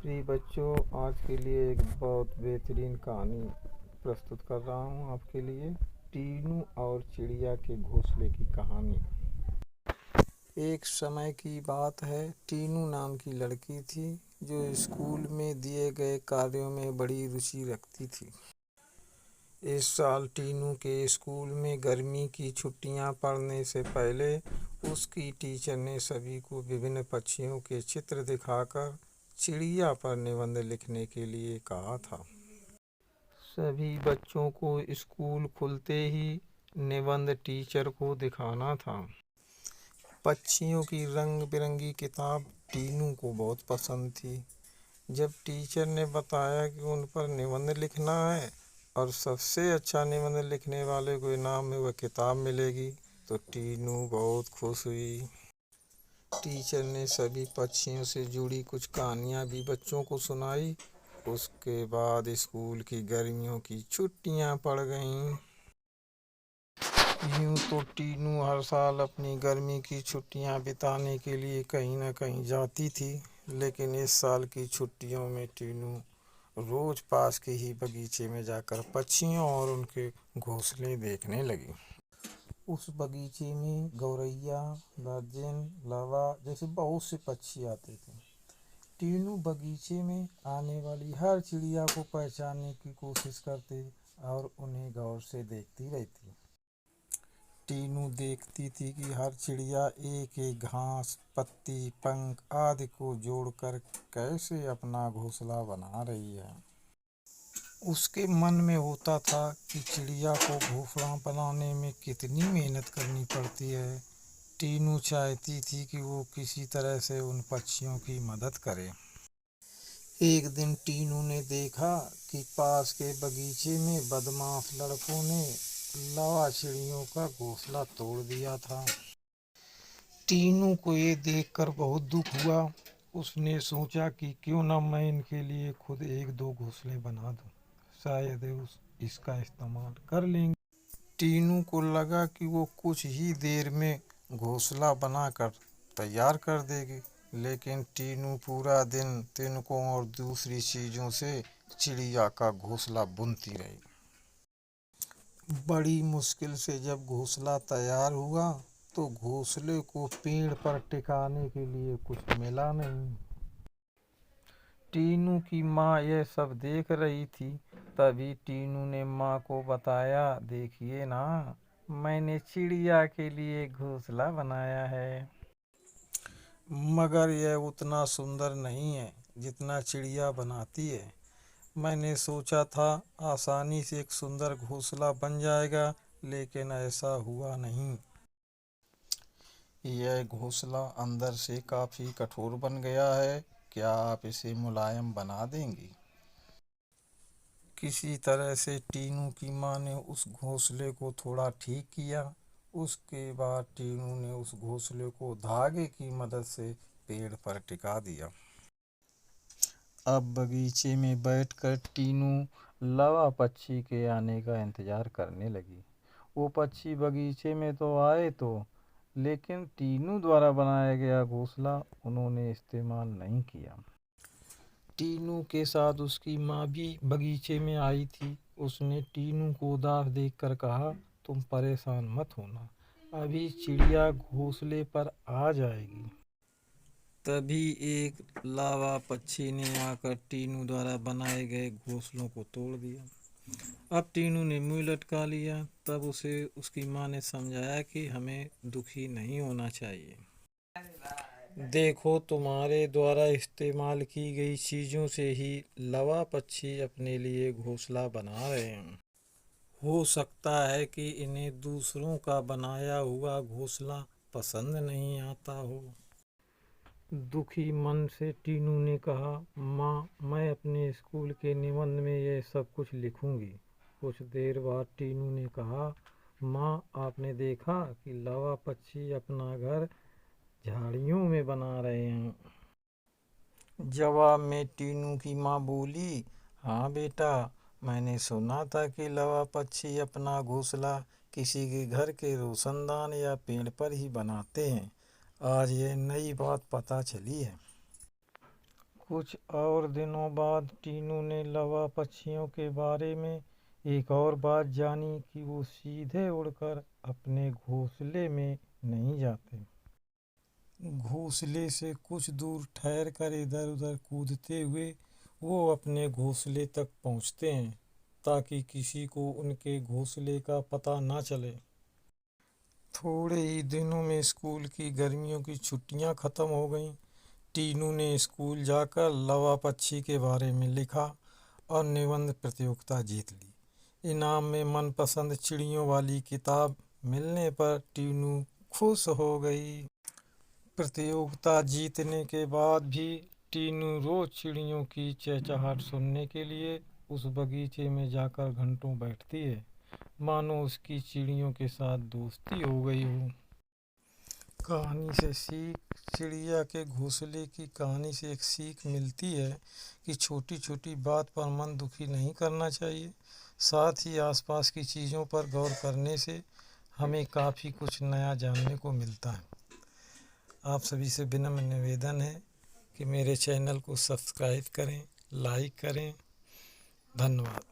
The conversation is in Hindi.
प्रिय बच्चों, आज के लिए एक बहुत बेहतरीन कहानी प्रस्तुत कर रहा हूँ आपके लिए। टीनू और चिड़िया के घोंसले की कहानी। एक समय की बात है। टीनू नाम की लड़की थी जो स्कूल में दिए गए कार्यों में बड़ी रुचि रखती थी। इस साल टीनू के स्कूल में गर्मी की छुट्टियां पड़ने से पहले उसकी टीचर ने सभी को विभिन्न पक्षियों के चित्र दिखाकर चिड़िया पर निबंध लिखने के लिए कहा था। सभी बच्चों को स्कूल खुलते ही निबंध टीचर को दिखाना था। पक्षियों की रंग बिरंगी किताब टीनू को बहुत पसंद थी। जब टीचर ने बताया कि उन पर निबंध लिखना है और सबसे अच्छा निबंध लिखने वाले को इनाम में वह किताब मिलेगी, तो टीनू बहुत खुश हुई। टीचर ने सभी पक्षियों से जुड़ी कुछ कहानियाँ भी बच्चों को सुनाई। उसके बाद स्कूल की गर्मियों की छुट्टियाँ पड़ गईं। यूं तो टीनू हर साल अपनी गर्मी की छुट्टियाँ बिताने के लिए कहीं न कहीं जाती थी, लेकिन इस साल की छुट्टियों में टीनू रोज पास के ही बगीचे में जाकर पक्षियों और उनके घोंसले देखने लगी। उस बगीचे में गौरैया, गर्जिन, लावा जैसे बहुत से पक्षी आते थे। टीनू बगीचे में आने वाली हर चिड़िया को पहचानने की कोशिश करती और उन्हें गौर से देखती रहती। टीनू देखती थी कि हर चिड़िया एक एक घास, पत्ती, पंख आदि को जोड़कर कैसे अपना घोंसला बना रही है। उसके मन में होता था कि चिड़िया को घोंसला बनाने में कितनी मेहनत करनी पड़ती है। टीनू चाहती थी कि वो किसी तरह से उन पक्षियों की मदद करे। एक दिन टीनू ने देखा कि पास के बगीचे में बदमाश लड़कों ने लावा चिड़ियों का घोंसला तोड़ दिया था। टीनू को ये देखकर बहुत दुख हुआ। उसने सोचा कि क्यों न मैं इनके लिए खुद एक दो घोंसले बना दूं, शायद इसका इस्तेमाल कर लेंगे। टीनू को लगा कि वो कुछ ही देर में घोंसला बनाकर तैयार कर देगी, लेकिन टीनू पूरा दिन तिनकों और दूसरी चीजों से चिड़िया का घोंसला बुनती रही। बड़ी मुश्किल से जब घोंसला तैयार हुआ तो घोंसले को पेड़ पर टिकाने के लिए कुछ मिला नहीं। टीनू की माँ यह सब देख रही थी। तभी टीनू ने माँ को बताया, देखिए ना, मैंने चिड़िया के लिए घोंसला बनाया है, मगर यह उतना सुंदर नहीं है जितना चिड़िया बनाती है। मैंने सोचा था आसानी से एक सुंदर घोंसला बन जाएगा, लेकिन ऐसा हुआ नहीं। यह घोंसला अंदर से काफी कठोर बन गया है। क्या आप इसे मुलायम बना देंगी? किसी तरह से टीनू की माँ ने उस घोंसले को थोड़ा ठीक किया। उसके बाद टीनू ने उस घोंसले को धागे की मदद से पेड़ पर टिका दिया। अब बगीचे में बैठकर टीनू लावा पक्षी के आने का इंतजार करने लगी। वो पक्षी बगीचे में तो आए लेकिन टीनू द्वारा बनाया गया घोंसला उन्होंने इस्तेमाल नहीं किया। टीनू के साथ उसकी माँ भी बगीचे में आई थी। उसने टीनू को उदास देखकर कहा, तुम परेशान मत होना, अभी चिड़िया घोंसले पर आ जाएगी। तभी एक लावा पक्षी ने आकर टीनू द्वारा बनाए गए घोंसलों को तोड़ दिया। अब टीनू ने मुंह लटका लिया। तब उसे उसकी माँ ने समझाया कि हमें दुखी नहीं होना चाहिए। देखो, तुम्हारे द्वारा इस्तेमाल की गई चीजों से ही लावा पक्षी अपने लिए घोंसला बना रहे हैं। हो सकता है कि इन्हें दूसरों का बनाया हुआ घोंसला पसंद नहीं आता हो। दुखी मन से टीनू ने कहा, माँ, मैं अपने स्कूल के निबंध में यह सब कुछ लिखूंगी। कुछ देर बाद टीनू ने कहा, माँ, आपने देखा कि लावा पक्षी अपना घर झाड़ियों में बना रहे हैं। जवाब में टीनू की माँ बोली, हाँ बेटा, मैंने सुना था कि लावा पक्षी अपना घोंसला किसी के घर के रोशनदान या पेड़ पर ही बनाते हैं। आज ये नई बात पता चली है। कुछ और दिनों बाद टीनू ने लवा पक्षियों के बारे में एक और बात जानी कि वो सीधे उड़कर अपने घोंसले में नहीं जाते। घोंसले से कुछ दूर ठहर कर इधर उधर कूदते हुए वो अपने घोंसले तक पहुंचते हैं ताकि किसी को उनके घोंसले का पता ना चले। थोड़े ही दिनों में स्कूल की गर्मियों की छुट्टियां खत्म हो गईं। टीनू ने स्कूल जाकर लवा पक्षी के बारे में लिखा और निबंध प्रतियोगिता जीत ली। इनाम में मनपसंद चिड़ियों वाली किताब मिलने पर टीनू खुश हो गई। प्रतियोगिता जीतने के बाद भी टीनू रोज चिड़ियों की चहचहाट सुनने के लिए उस बगीचे में जाकर घंटों बैठती है, मानो उसकी चिड़ियों के साथ दोस्ती हो गई हो। कहानी से सीख। चिड़िया के घोंसले की कहानी से एक सीख मिलती है कि छोटी छोटी बात पर मन दुखी नहीं करना चाहिए। साथ ही आसपास की चीज़ों पर गौर करने से हमें काफ़ी कुछ नया जानने को मिलता है। आप सभी से विनम्र निवेदन है कि मेरे चैनल को सब्सक्राइब करें, लाइक करें। धन्यवाद।